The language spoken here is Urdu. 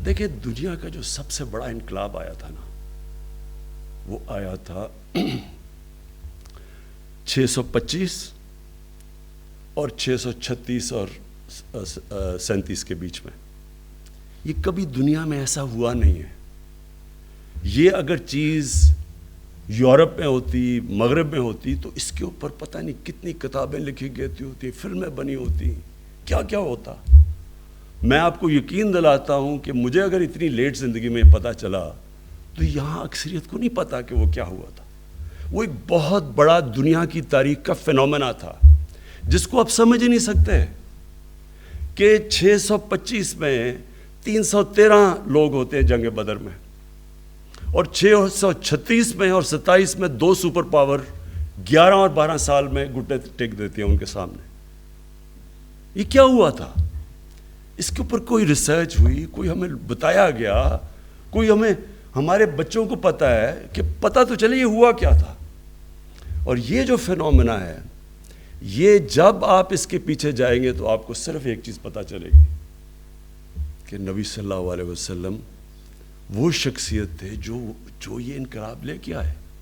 دیکھیں دنیا کا جو سب سے بڑا انقلاب آیا تھا نا، وہ آیا تھا 625 اور 636 اور 37 کے بیچ میں. یہ کبھی دنیا میں ایسا ہوا نہیں ہے. یہ اگر چیز یورپ میں ہوتی، مغرب میں ہوتی، تو اس کے اوپر پتہ نہیں کتنی کتابیں لکھی گئی ہوتی، فلمیں بنی ہوتی، کیا کیا ہوتا. میں آپ کو یقین دلاتا ہوں کہ مجھے اگر اتنی لیٹ زندگی میں پتہ چلا تو یہاں اکثریت کو نہیں پتا کہ وہ کیا ہوا تھا. وہ ایک بہت بڑا دنیا کی تاریخ کا فینومینا تھا جس کو آپ سمجھ ہی نہیں سکتے کہ 625 میں 313 لوگ ہوتے ہیں جنگ بدر میں، اور 636 میں اور 27 میں 2 سپر پاور 11 اور 12 سال میں گھٹنے ٹیک دیتے ہیں ان کے سامنے. یہ کیا ہوا تھا؟ اس کے اوپر کوئی ریسرچ ہوئی، کوئی ہمیں بتایا گیا، کوئی ہمارے بچوں کو پتہ ہے کہ پتہ تو چلے یہ ہوا کیا تھا. اور یہ جو فینومینا ہے، یہ جب آپ اس کے پیچھے جائیں گے تو آپ کو صرف ایک چیز پتہ چلے گی کہ نبی صلی اللہ علیہ وسلم وہ شخصیت تھے جو یہ انقلاب لے کے آئے.